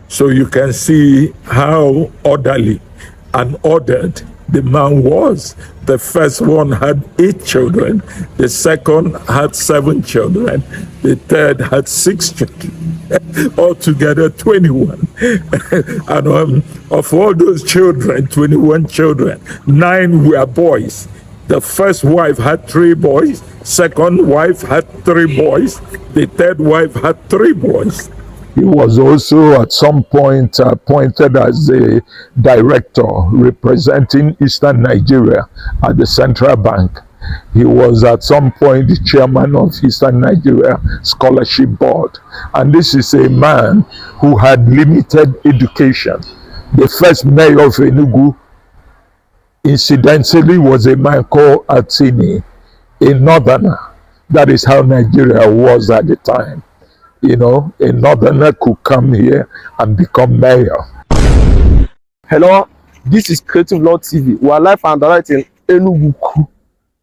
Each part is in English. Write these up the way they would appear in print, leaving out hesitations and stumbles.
So you can see how orderly and ordered the man was. The first one had 8 children, the second had 7 children, the third had 6 children, altogether 21. And of all those children, 21 children, 9 were boys. The first wife had 3 boys, second wife had 3 boys, the third wife had 3 boys. He was also at some point appointed as a director representing Eastern Nigeria at the Central Bank. He was at some point the chairman of Eastern Nigeria Scholarship Board. And this is a man who had limited education. The first mayor of Enugu, incidentally, was a man called Atini, a northerner. That is how Nigeria was at the time. You know, a northerner could come here and become mayor. Hello, this is Creative Law TV. We are live and direct in Enugwu-Ukwu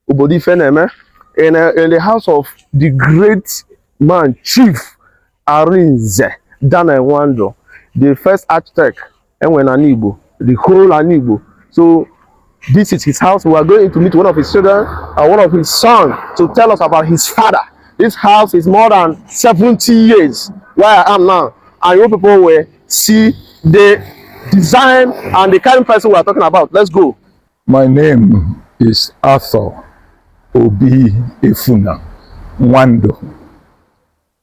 Nwandu in the house of the great man, Chief Arinze Daniel Nwandu, the first architect, and when Anibo, the whole Anibo. So this is his house. We are going to meet one of his children and one of his sons to tell us about his father. This house is more than 70 years where I am now. And you people will see the design and the kind of person we are talking about. Let's go. My name is Arthur Obiefuna Nwandu,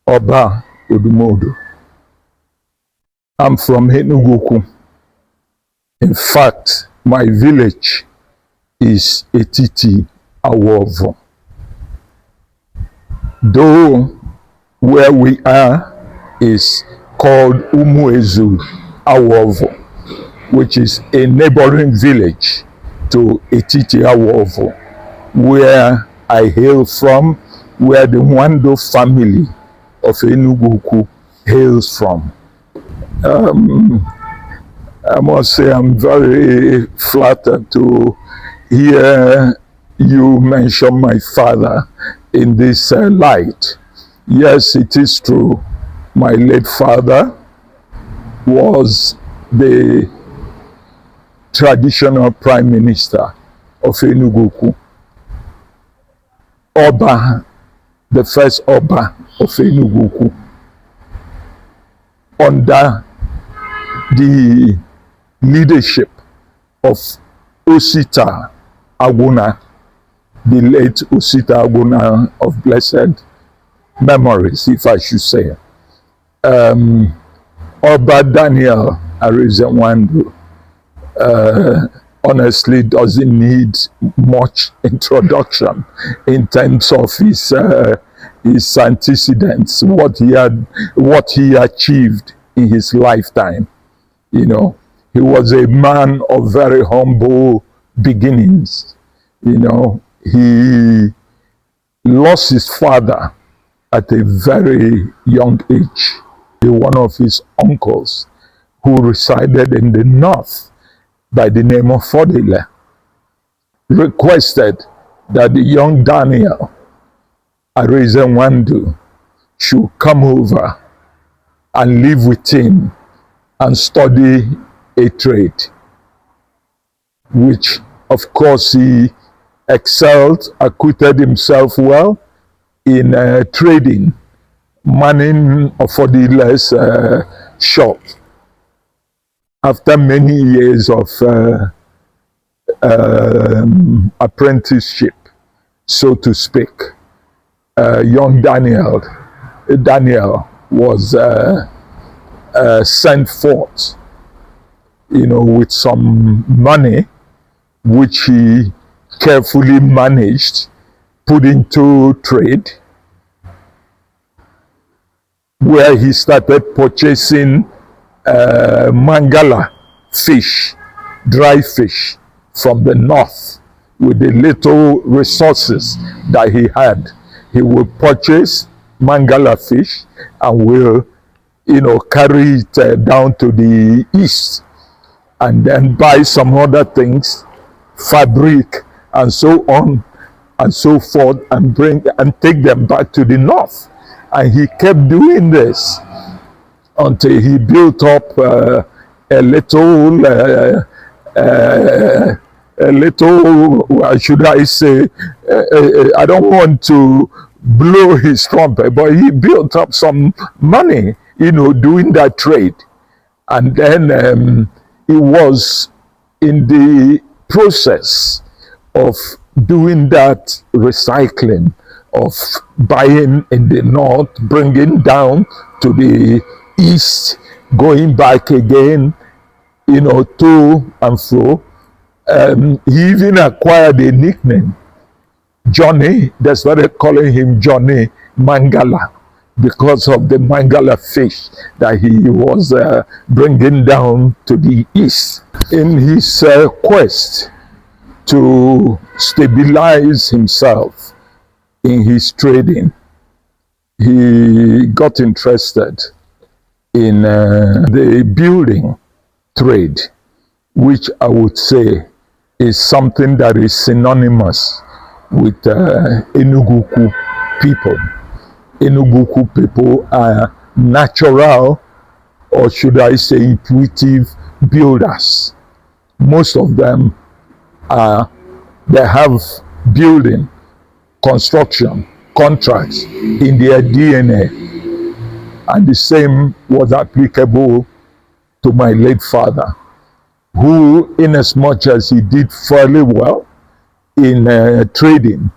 Oba Odumodu. I'm from Enugwu-Ukwu. In fact, my village is Etiti Awovo. Though where we are is called Umuezu Awovo, which is a neighboring village to Etiti Awovo, where I hail from, where the Nwandu family of Enugwu-Ukwu hails from. I must say I'm very flattered to hear you mention my father in this light. Yes, it is true. My late father was the traditional prime minister of Enugwu-Ukwu. Oba, the first Oba of Enugwu-Ukwu, under the leadership of Osita Aguna, the late Osita Aguna of blessed memories, if I should say. Oba Daniel Arinze Nwandu honestly doesn't need much introduction in terms of his antecedents, what he achieved in his lifetime. You know, he was a man of very humble beginnings. You know, he lost his father at a very young age. One of his uncles, who resided in the north by the name of Fodile, requested that the young Daniel Arinze Nwandu should come over and live with him and study a trade, which of course he excelled, acquitted himself well in trading, manning Fodile's shop. After many years of apprenticeship, so to speak, young Daniel was sent forth, you know, with some money which he carefully managed, put into trade, where he started purchasing mangala fish, dry fish from the north. With the little resources that he had, he would purchase mangala fish and will, you know, carry it down to the east and then buy some other things, fabric and so on and so forth, and bring and take them back to the north. And he kept doing this until he built up a little, should I say, I don't want to blow his trumpet, but he built up some money, doing that trade. And then he was in the process of doing that recycling, of buying in the north, bringing down to the east, going back again, to and fro. He even acquired a nickname, Johnny. They started calling him Johnny Mangala because of the Mangala fish that he was bringing down to the east. In his quest to stabilize himself in his trading, he got interested in the building trade, which I would say is something that is synonymous with Enugwu-Ukwu people. Enugwu-Ukwu people are natural, or should I say intuitive builders. Most of them they have building, construction, contracts in their DNA. And the same was applicable to my late father, who, in as much as he did fairly well in trading,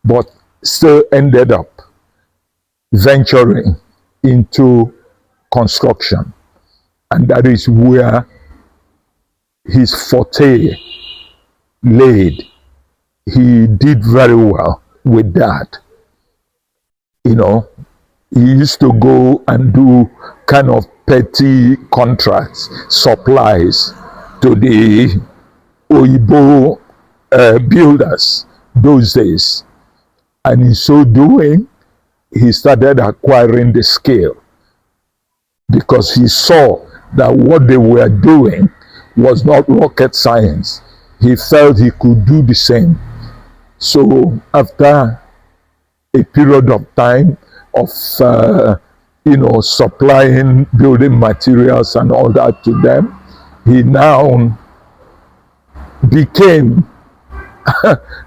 but still ended up venturing into construction. And that is where his forte laid. He did very well with that. He used to go and do kind of petty contracts, supplies to the Oyibo builders those days. And in so doing, he started acquiring the skill, because he saw that what they were doing was not rocket science. He felt he could do the same. So after a period of time of supplying building materials and all that to them, he now became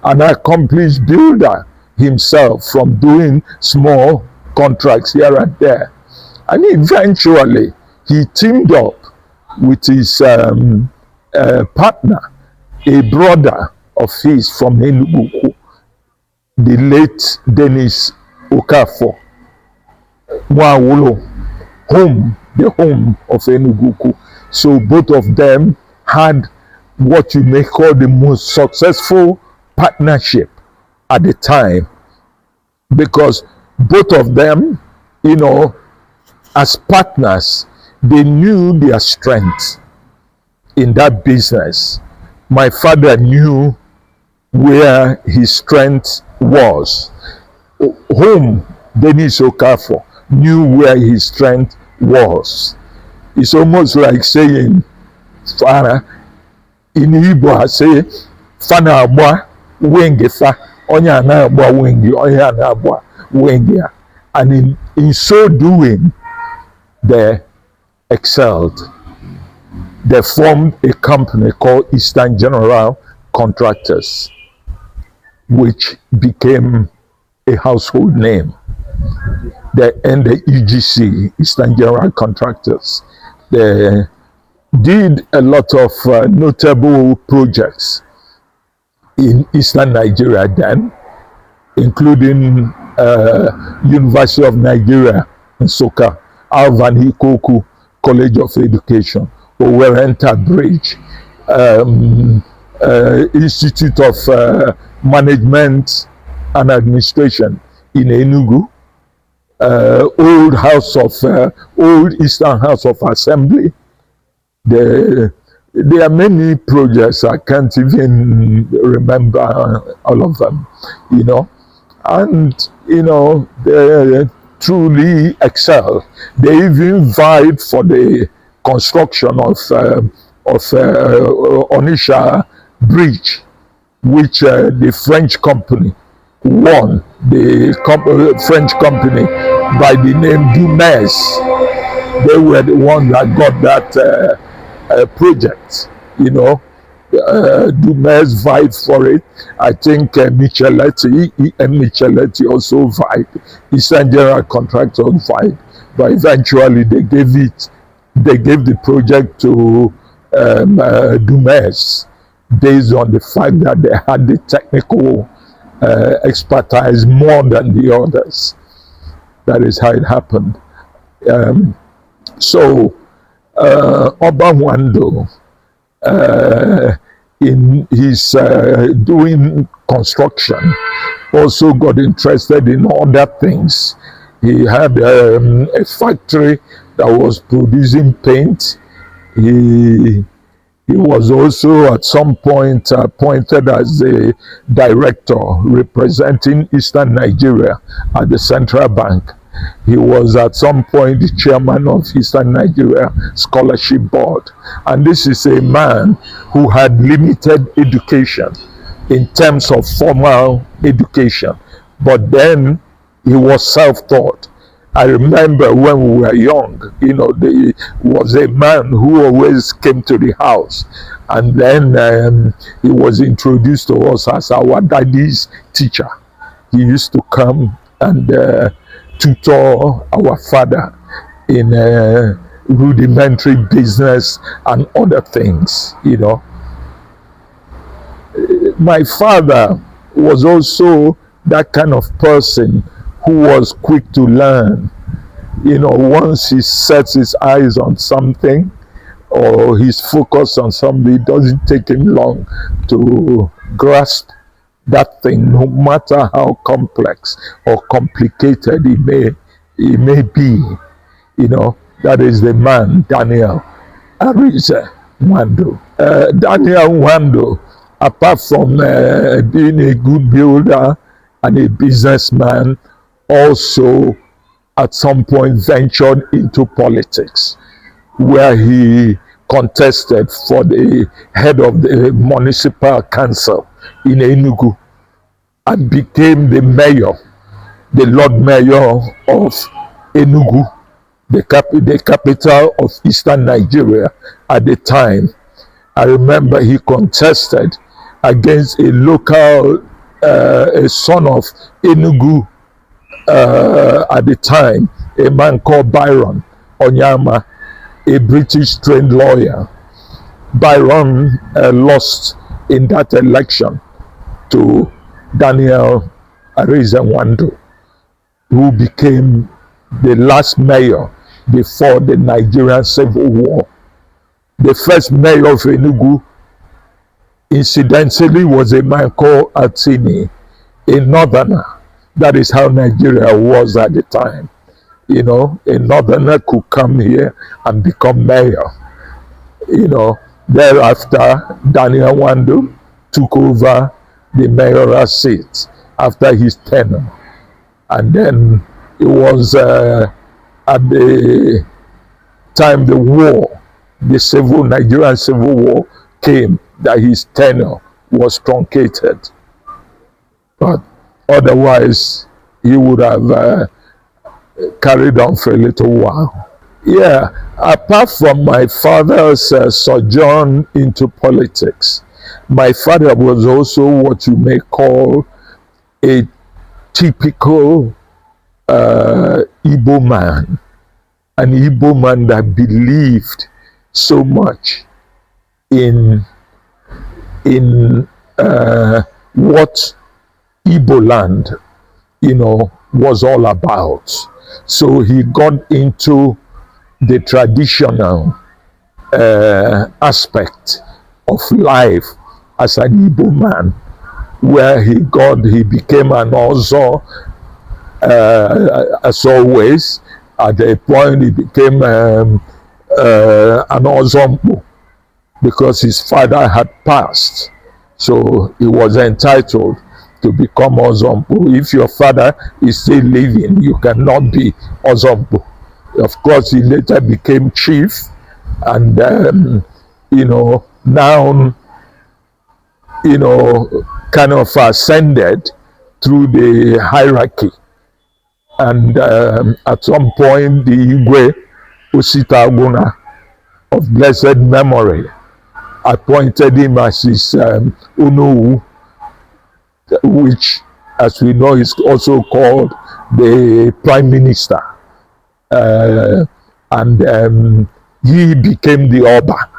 an accomplished builder himself, from doing small contracts here and there. And eventually he teamed up with his partner, a brother of his from Enugwu-Ukwu, the late Dennis Okafor Nwawulu, the home of Enugwu-Ukwu. So both of them had what you may call the most successful partnership at the time, because both of them, as partners, they knew their strengths in that business. My father knew where his strength was. Whom Dennis Okafor knew where his strength was. It's almost like saying, Fara, in Igbo I say, Fana abwa wenge fa, onya na abwa wenge, onya na abwa wenge. And in so doing, they excelled. They formed a company called Eastern General Contractors, which became a household name. And the EGC, Eastern General Contractors, they did a lot of notable projects in Eastern Nigeria then, including University of Nigeria in Nsukka, Alvan Ikoku College of Education, Owerenta Bridge, Institute of Management and Administration in Enugu, Old Eastern House of Assembly. There are many projects, I can't even remember all of them, and they truly excel. They even vied for the construction of Onitsha Bridge, which the French company won. The French company by the name Dumas They were the ones that got that project, you know. Dumas vied for it. I think Micheletti also vied. Eastern General Contractors vied, but eventually they gave the project to Dumas based on the fact that they had the technical expertise more than the others. That is how it happened. So Oba Nwandu, in his doing construction, also got interested in other things. He had a factory that was producing paint. He was also at some point appointed as the director representing Eastern Nigeria at the Central Bank. He was at some point the chairman of Eastern Nigeria Scholarship Board. And this is a man who had limited education in terms of formal education, but then he was self-taught. I remember when we were young, you know, there was a man who always came to the house, and then he was introduced to us as our daddy's teacher. He used to come and tutor our father in rudimentary business and other things, you know. My father was also that kind of person who was quick to learn. You know, once he sets his eyes on something or he's focused on something, it doesn't take him long to grasp that thing, no matter how complex or complicated it may be. You know, that is the man, Daniel Arinze Nwandu. Daniel Nwandu, apart from being a good builder and a businessman, also at some point ventured into politics, where he contested for the head of the municipal council in Enugu and became the mayor, the Lord Mayor of Enugu, the capital of Eastern Nigeria at the time. I remember he contested against a local, a son of Enugu at the time, a man called Byron Onyama, a British trained lawyer. Byron lost in that election to Daniel Arinze Nwandu, who became the last mayor before the Nigerian Civil War. The first mayor of Enugu, incidentally, was a man called Atini, a northerner. That is how Nigeria was at the time. You know, a northerner could come here and become mayor. You know, thereafter, Daniel Nwandu took over the mayoral seat after his tenure. And then it was at the time the war, the Nigerian Civil War came, that his tenure was truncated. But otherwise, he would have carried on for a little while. Yeah, apart from my father's sojourn into politics, my father was also what you may call a typical Igbo man, an Igbo man that believed so much in what Igbo land, you know, was all about. So he got into the traditional aspect of life as an Igbo man, where he became an Ozo, as always. At a point he became an Ozompo because his father had passed. So he was entitled to become Ozompo. If your father is still living, you cannot be Ozompo. Of course, he later became chief, and you know, now, you know, kind of ascended through the hierarchy. And at some point, the Igwe Osita Aguna of blessed memory appointed him as his Onowu, which, as we know, is also called the Prime Minister. And he became the Oba,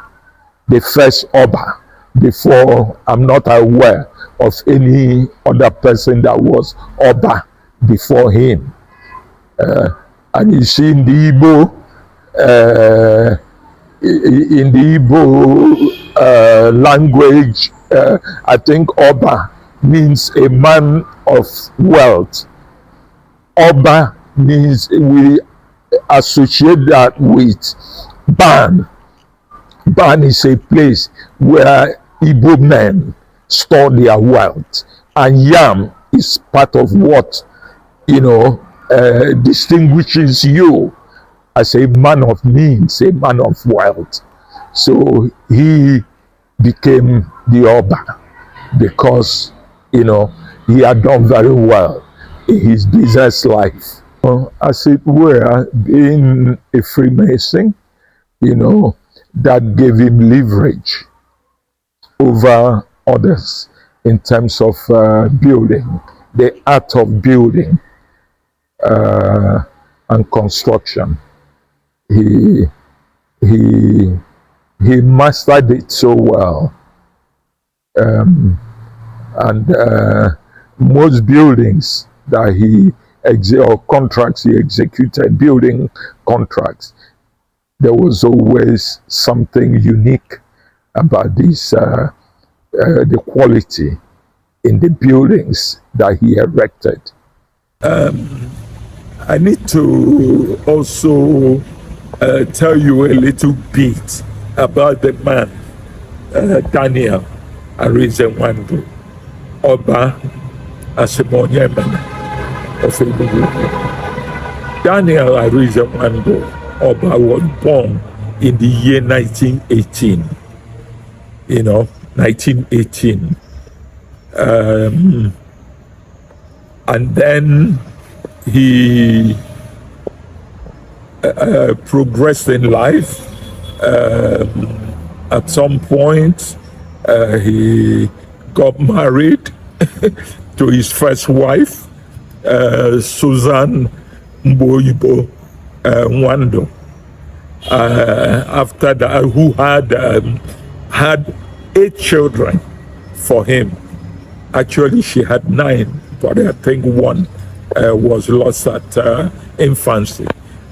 the first Oba. Before, I'm not aware of any other person that was Oba before him. And you see in the Igbo language, I think Oba means a man of wealth. Oba means, we associate that with Ban. Ban is a place where Igbo men store their wealth, and yam is part of what, you know, distinguishes you as a man of means, a man of wealth. So he became the Oba because, you know, he had done very well in his business life. As it were, being a Freemason, you know, that gave him leverage over others in terms of building, the art of building and construction. He mastered it so well, and most buildings that he or contracts he executed, building contracts, there was always something unique about this, the quality in the buildings that he erected. I need to also tell you a little bit about the man, Daniel Arinze Nwandu, Oba Asimonyemene of Enugwu-Ukwu. Daniel Arinze Nwandu Oba was born in the year 1918. You know, 1918. And then he progressed in life. At some point, he got married to his first wife, Susan Mboyibo Nwandu. After that, who had 8 children for him. Actually, she had 9, but I think 1 was lost at infancy.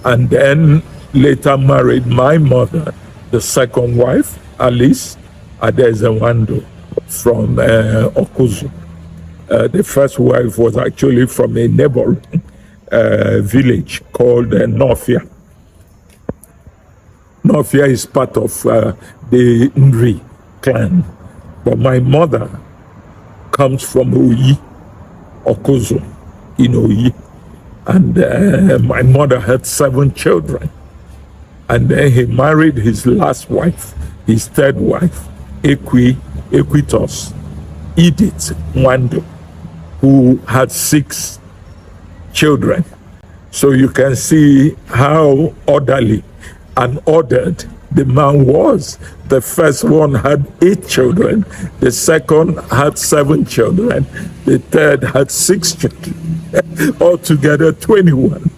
And then later married my mother, the second wife, Alice Adeze Nwandu, from Okuzu. The first wife was actually from a neighboring village called Nofia. Nofia is part of the NRI clan, but my mother comes from Oyi, Okuzu, in Oyi, and my mother had 7 children, and then he married his last wife, his third wife, Equitos, Edith Nwandu, who had 6 children. So you can see how orderly and ordered the man was. The first one had 8 children, the second had 7 children, the third had 6 children, altogether 21.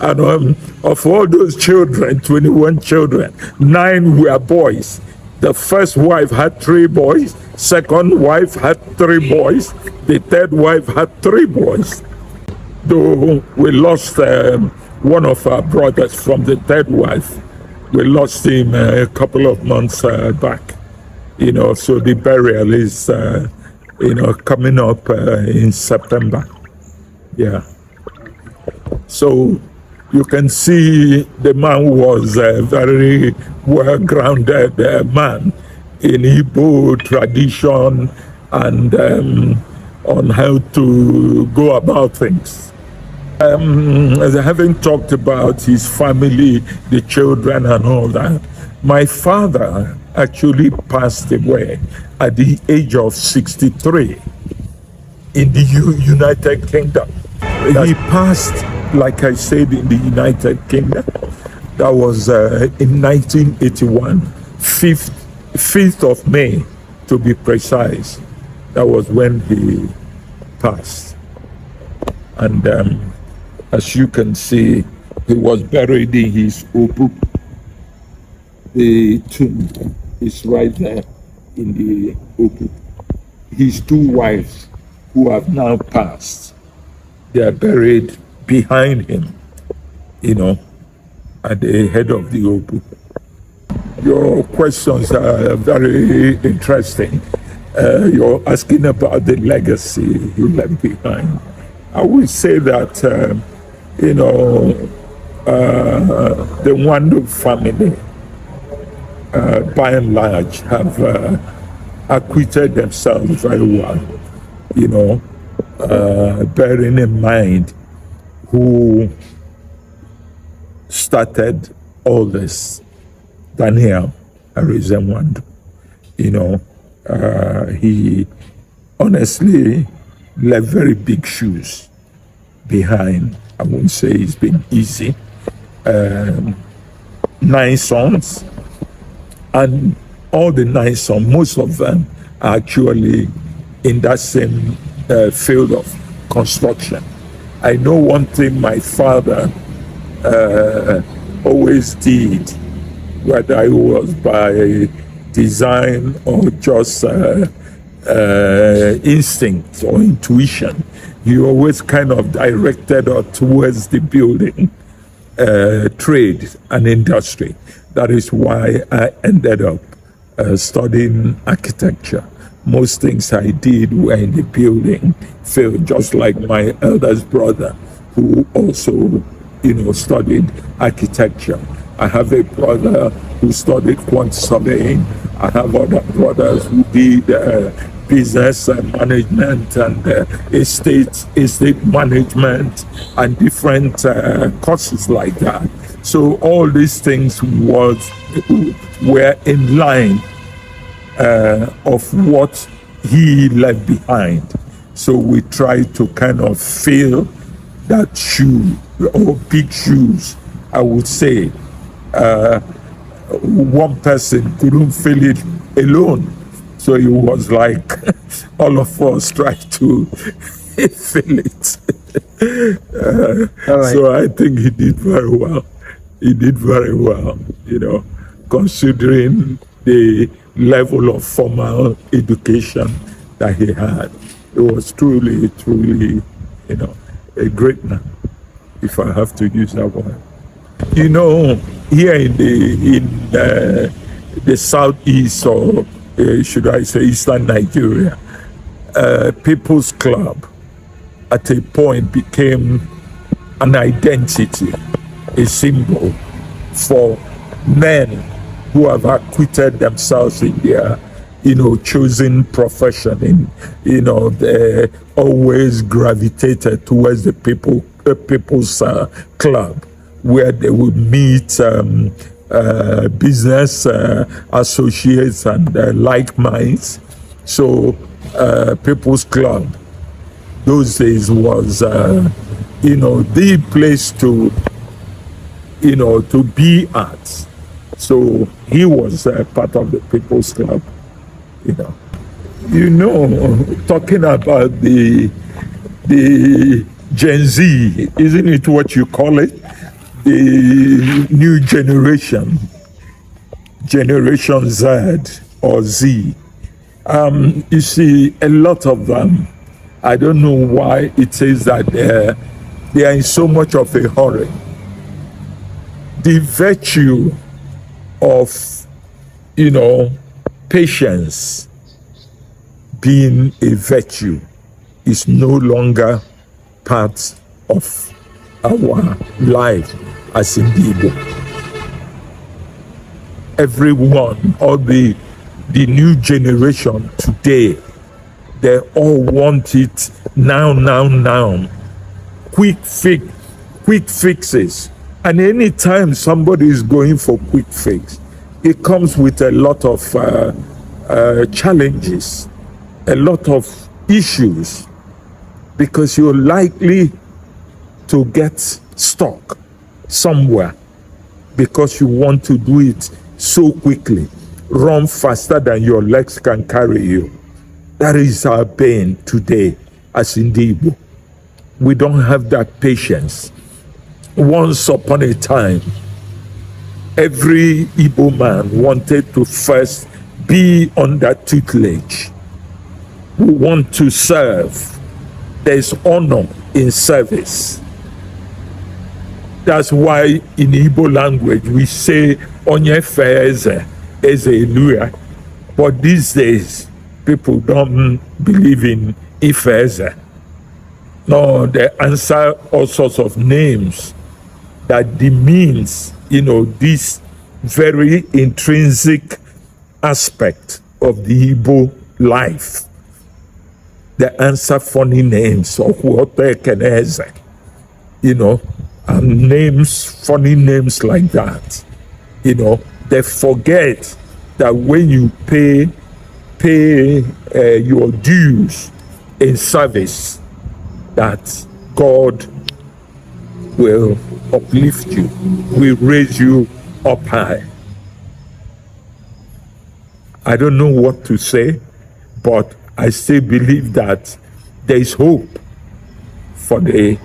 And of all those children, 21 children, 9 were boys. The first wife had 3 boys, second wife had 3 boys, the third wife had 3 boys. Though we lost one of our brothers from the third wife. We lost him a couple of months back, you know, so the burial is, you know, coming up in September. Yeah. So you can see the man was a very well-grounded man in Igbo tradition and on how to go about things. As having talked about his family, the children and all that, my father actually passed away at the age of 63 in the United Kingdom. He passed, like I said, in the United Kingdom, That was in 1981, 5th of May, to be precise. That was when he passed. And as you can see, he was buried in his Obu. The tomb is right there in the Obu. His two wives, who have now passed, they are buried behind him, at the head of the Obu. Your questions are very interesting. You're asking about the legacy he left behind. I would say that, the Nwandu family, by and large, have acquitted themselves very well, bearing in mind who started all this. Daniel Arinze Nwandu. He honestly left very big shoes behind. I wouldn't say it's been easy. 9 sons, and all the 9 sons, most of them are actually in that same field of construction. I know one thing my father always did, whether it was by design or just instinct or intuition, he always kind of directed us towards the building trade and industry. That is why I ended up studying architecture. Most things I did were in the building field, just like my eldest brother, who also, studied architecture. I have a brother who studied quantity surveying. I have other brothers who did business management and estate management and different courses like that. So all these things were in line of what he left behind. So we try to kind of fill that shoe, or big shoes, I would say. One person couldn't fill it alone. So it was like all of us tried to fill it. Right. So I think he did very well. He did very well, considering the level of formal education that he had. It was truly, a great man, if I have to use that word. Here in the southeast, or should I say eastern Nigeria, People's Club at a point became an identity, a symbol for men who have acquitted themselves in their chosen profession. They always gravitated towards the People's Club, where they would meet business associates and like minds. So People's Club those days was the place to be at. So he was part of the People's Club. Talking about the Gen Z, isn't it what you call it? The new generation, Generation Z or Z. You see, a lot of them, I don't know why it says that they are in so much of a hurry. The virtue of, patience being a virtue is no longer part of our life as in Igbo. Everyone, all the new generation today, they all want it now. Quick fixes. And anytime somebody is going for quick fix, it comes with a lot of challenges, a lot of issues, because you're likely to get stuck somewhere because you want to do it so quickly, run faster than your legs can carry you. That is our pain today as Igbo. We don't have that patience. Once upon a time, every Igbo man wanted to first be under tutelage. We want to serve. There's honor in service. That's why in Igbo language we say onye fe eze eluya. But these days people don't believe in ife eze. No, they answer all sorts of names that demeans, this very intrinsic aspect of the Igbo life. They answer funny names of Keneze, and funny names like that. They forget that when you pay your dues in service, that God will uplift you, will raise you up high. I don't know what to say, but I still believe that there is hope for the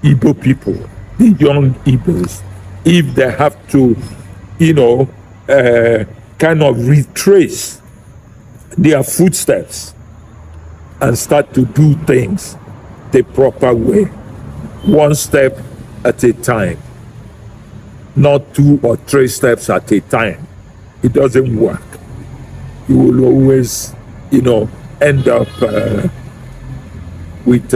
Igbo people, the young Igbos, if they have to, kind of retrace their footsteps and start to do things the proper way, one step at a time, not 2 or 3 steps at a time. It doesn't work. You will always, end up with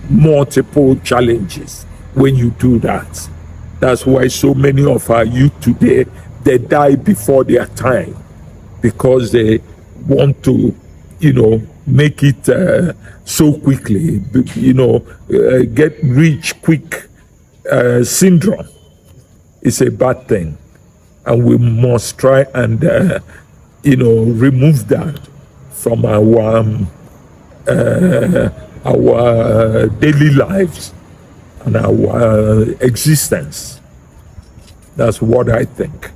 multiple challenges when you do that. That's why so many of our youth today, they die before their time because they want to, make it so quickly, get rich quick syndrome. It's a bad thing. And we must try and, remove that from our daily lives and our existence. That's what I think.